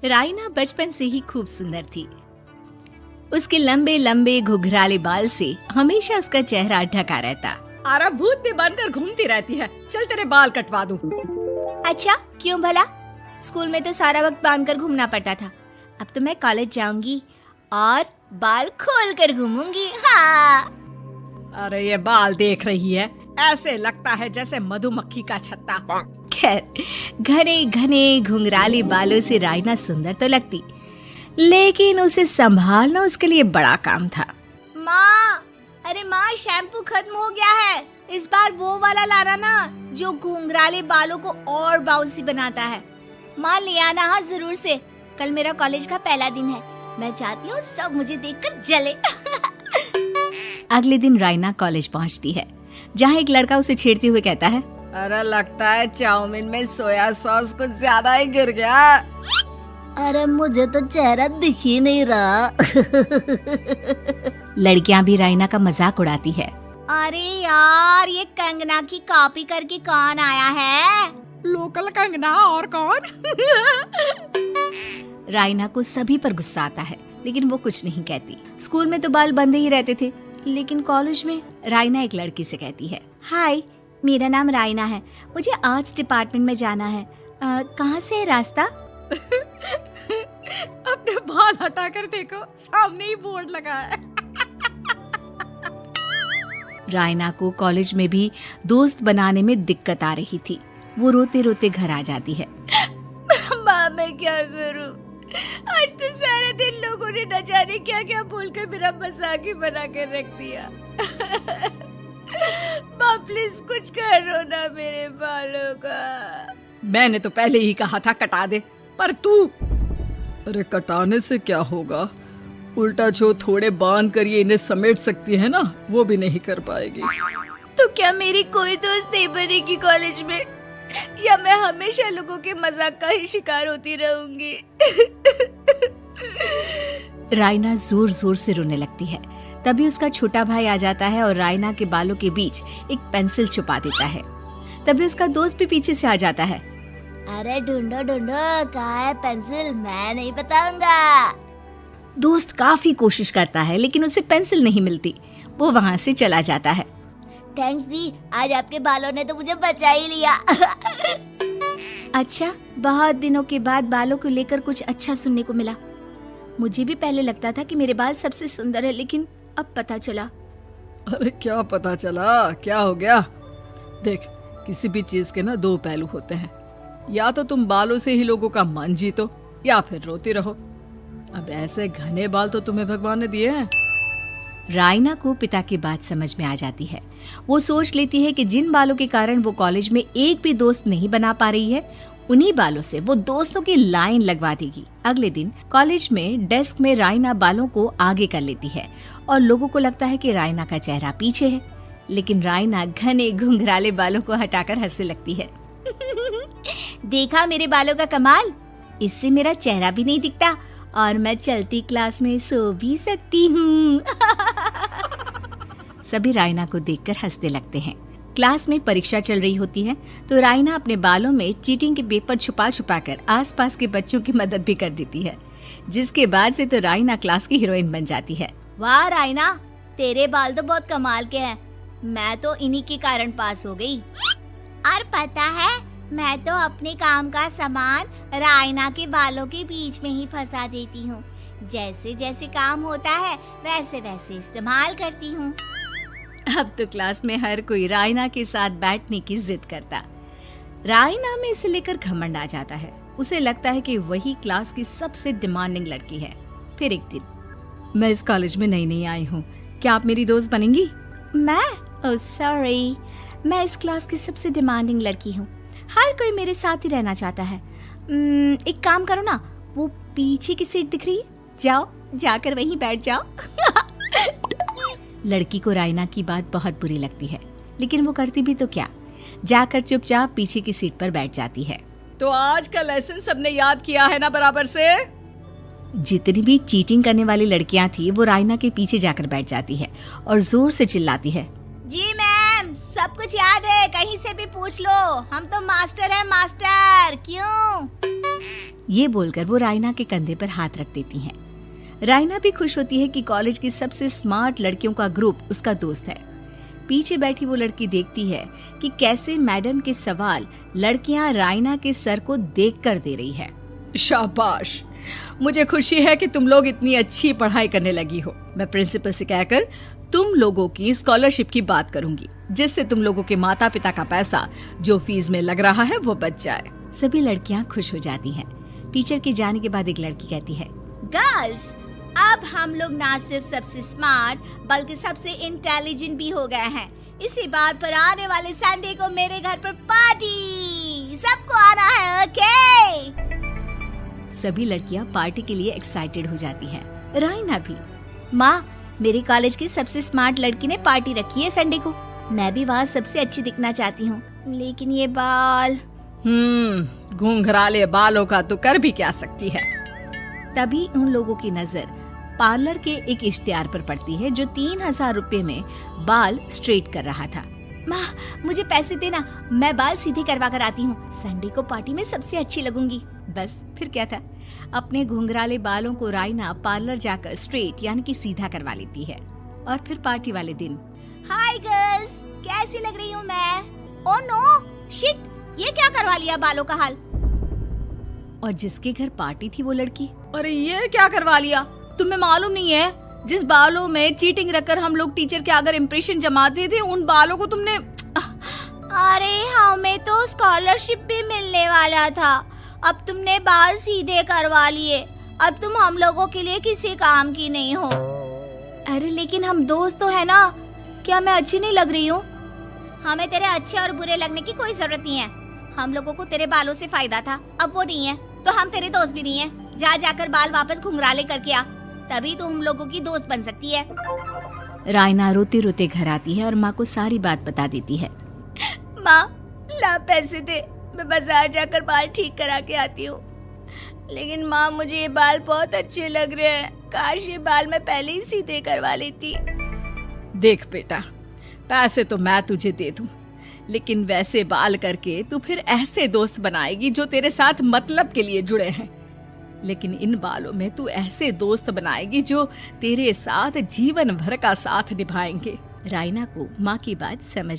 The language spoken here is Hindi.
राइना बचपन से ही खूब सुंदर थी। उसके लंबे लंबे घुघराले बाल से हमेशा उसका चेहरा ढका रहता। अरे भूतनी बनकर घूमती रहती है, चल तेरे बाल कटवा दूं। अच्छा, क्यों भला? स्कूल में तो सारा वक्त बांधकर घूमना पड़ता था। अब तो मैं कॉलेज जाऊंगी और बाल खोलकर घूमूंगी। हाँ। अरे ये बाल देख रही है, ऐसे लगता है जैसे मधुमक्खी का छत्ता। खैर, घने घने घुंघराले बालों से राइना सुंदर तो लगती, लेकिन उसे संभालना उसके लिए बड़ा काम था। माँ, अरे माँ, शैम्पू खत्म हो गया है। इस बार वो वाला लाना ना जो घुंघराले बालों को और बाउंसी बनाता है। माँ ले आना, हाँ जरूर से। कल मेरा कॉलेज का पहला दिन है, मैं चाहती हूँ सब मुझे देखकर जले। अगले दिन राइना कॉलेज पहुँचती है, जहाँ एक लड़का उसे छेड़ते हुए कहता है, अरे लगता है चाउमीन में सोया सॉस कुछ ज्यादा ही गिर गया। अरे मुझे तो चेहरा दिख ही नहीं रहा। लड़कियां भी राइना का मजाक उड़ाती है। अरे यार, ये कंगना की कॉपी करके कौन आया है? लोकल कंगना, और कौन? राइना को सभी पर गुस्सा आता है, लेकिन वो कुछ नहीं कहती। स्कूल में तो बाल बंधे ही रहते थे, लेकिन कॉलेज में राइना एक लड़की से कहती है, हाय, मेरा नाम राइना है, मुझे आर्ट्स डिपार्टमेंट में जाना है। कहाँ से है रास्ता? अपने बाल हटाकर देखो, सामने ही बोर्ड लगा है। राइना को कॉलेज में भी दोस्त बनाने में दिक्कत आ रही थी। वो रोते रोते घर आ जाती है। माँ, मैं क्या करूं? आज तो सारा दिन लोगों ने न जाने क्या क्या बोलकर मेरा मजाक ही बना कर रख दिया। माँ प्लीज कुछ करो ना मेरे बालों का। मैंने तो पहले ही कहा था कटा दे, पर तू। अरे कटाने से क्या होगा, उल्टा जो थोड़े बांध कर ये इन्हें समेट सकती है ना, वो भी नहीं कर पाएगी। तो क्या मेरी कोई दोस्त नहीं बनेगी कॉलेज में, या मैं हमेशा लोगों के मजाक का ही शिकार होती रहूंगी? राइना जोर जोर से रोने लगती है। तभी उसका छोटा भाई आ जाता है और राइना के बालों के बीच एक पेंसिल छुपा देता है। तभी उसका दोस्त भी पीछे से आ जाता है। अरे ढूंढो ढूंढो, कहाँ है पेंसिल? मैं नहीं बताऊंगा। दोस्त काफी कोशिश करता है, लेकिन उसे पेंसिल नहीं मिलती। वो वहाँ से चला जाता है। थैंक्स दी, आज आपके बालों ने तो मुझे बचा ही लिया। अच्छा, बहुत दिनों के बाद बालों को लेकर कुछ अच्छा सुनने को मिला। मुझे भी पहले लगता था कि मेरे बाल सबसे सुंदर है, लेकिन अब पता चला। अरे क्या पता चला, क्या हो गया? देख, किसी भी चीज के ना दो पहलू होते हैं, या तो तुम बालों से ही लोगों का मन जीतो, या फिर रोती रहो। अब ऐसे घने बाल तो तुम्हें भगवान ने दिए हैं। राइना को पिता की बात समझ में आ जाती है। वो सोच लेती है कि जिन बालों के कारण वो कॉलेज में एक भी दोस्त नहीं बना पा रही है, उन्हीं बालों से वो दोस्तों की लाइन लगवा देगी। अगले दिन कॉलेज में डेस्क में राइना बालों को आगे कर लेती है और लोगों को लगता है कि राइना का चेहरा पीछे है, लेकिन राइना घने घुंघराले बालों को हटाकर हंसने लगती है। देखा मेरे बालों का कमाल, इससे मेरा चेहरा भी नहीं दिखता और मैं चलती क्लास में सो भी सकती हूँ। सभी राइना को देखकर हंसने लगते हैं। क्लास में परीक्षा चल रही होती है, तो राइना अपने बालों में चीटिंग के पेपर छुपा छुपा कर आसपास के बच्चों की मदद भी कर देती है, जिसके बाद से तो राइना क्लास की हीरोइन बन जाती है। वाह राइना, तेरे बाल तो बहुत कमाल के हैं। मैं तो इन्हीं के कारण पास हो गई। और पता है, मैं तो अपने काम का सामान राइना के बालों के बीच में ही फंसा देती हूँ। जैसे जैसे काम होता है वैसे वैसे इस्तेमाल करती हूँ। अब तो क्लास में हर कोई राइना के साथ बैठने की जिद करता। राइना में इसे लेकर घमंड आ जाता है। उसे लगता है कि वही क्लास की सबसे डिमांडिंग लड़की है। फिर एक दिन, मैं इस कॉलेज में नई नई आई हूँ, क्या आप मेरी दोस्त बनेंगी? मैं? ओह सॉरी, मैं इस क्लास की सबसे डिमांडिंग लड़की हूँ। हर कोई मेरे साथ ही रहना चाहता है। एक काम करो ना, वो पीछे की सीट दिख रही है, जाओ जाकर वहीं बैठ जाओ। लड़की को राइना की बात बहुत बुरी लगती है, लेकिन वो करती भी तो क्या, जाकर चुपचाप पीछे की सीट पर बैठ जाती है। तो आज का लेसन सबने याद किया है ना बराबर से? जितनी भी चीटिंग करने वाली लड़कियां थी, वो राइना के पीछे जाकर बैठ जाती है और जोर से चिल्लाती है, जी मैम, सब कुछ याद है, कहीं से भी पूछ लो, हम तो मास्टर है मास्टर। क्यों? ये बोलकर वो रायना के कंधे पर हाथ रख देती हैं। रायना भी खुश होती है कि कॉलेज की सबसे स्मार्ट लड़कियों का ग्रुप उसका दोस्त है। पीछे बैठी वो लड़की देखती है कि कैसे मैडम के सवाल लड़कियां रायना के सर को देखकर दे रही है। शाबाश, मुझे खुशी है कि तुम लोग इतनी अच्छी पढ़ाई करने लगी हो। मैं प्रिंसिपल से कहकर तुम लोगों की स्कॉलरशिप की बात करूंगी, जिससे तुम लोगों के माता पिता का पैसा जो फीस में लग रहा है वो बच जाए। सभी लड़कियां खुश हो जाती हैं। टीचर के जाने के बाद एक लड़की कहती है, गर्ल्स, अब हम लोग ना सिर्फ सबसे स्मार्ट बल्कि सबसे इंटेलिजेंट भी हो गए हैं। इसी बात पर आने वाले संडे को मेरे घर पर पार्टी, सबको आना है, ओके? सभी लड़कियां पार्टी के लिए एक्साइटेड हो जाती हैं। रायना भी। माँ, मेरे कॉलेज की सबसे स्मार्ट लड़की ने पार्टी रखी है संडे को। मैं भी वहाँ सबसे अच्छी दिखना चाहती हूँ, लेकिन ये बाल। घुंघराले बालों का तो कर भी क्या सकती है। तभी उन लोगों की नजर पार्लर के एक इश्तिहार पर पड़ती है जो 3000 रुपए में बाल स्ट्रेट कर रहा था। माँ, मुझे पैसे देना, मैं बाल सीधे करवा कर आती हूँ। संडे को पार्टी में सबसे अच्छी लगूंगी। बस फिर क्या था, अपने घुंघराले बालों को रायना पार्लर जाकर स्ट्रेट यानी कि सीधा करवा लेती है। और फिर पार्टी वाले दिन, हाय गर्ल्स, कैसी लग रही हूँ मैं? ओह नो, शिट, ये क्या करवा लिया बालों का हाल? और जिसके घर पार्टी थी वो लड़की, अरे ये क्या करवा लिया? तुम्हें मालूम नहीं है, जिस बालों में चीटिंग रखकर हम लोग टीचर के अगर इम्प्रेशन जमाते थे, उन बालों को तुमने। अरे हमें तो स्कॉलरशिप भी मिलने वाला था, अब तुमने बाल सीधे करवा लिए। अब तुम हम लोगों के लिए किसी काम की नहीं हो। अरे लेकिन हम दोस्त तो है ना, क्या मैं अच्छी नहीं लग रही हूँ? हमें तेरे अच्छे और बुरे लगने की कोई जरूरत नहीं है। हम लोगों को तेरे बालों से फायदा था, अब वो नहीं है तो हम तेरे दोस्त भी नहीं है। जा जाकर बाल वापस घुंघराले करके आ, तभी तो हम लोगों की दोस्त बन सकती है। रायना रोते रोते घर आती है और माँ को सारी बात बता देती है। माँ, ला पैसे दे, मैं बाजार जाकर बाल ठीक करा के आती हूँ। लेकिन माँ, मुझे ये बाल बहुत अच्छे लग रहे हैं, काश ये बाल मैं पहले ही सीधे करवा लेती। देख बेटा, पैसे तो मैं तुझे दे दूं, लेकिन वैसे बाल करके तू फिर ऐसे दोस्त बनाएगी जो तेरे साथ मतलब के लिए जुड़े हैं। लेकिन इन बालों में तू ऐसे दोस्त बनाएगी जो तेरे साथ जीवन भर का साथ निभाएंगे। रायना को माँ की बात समझ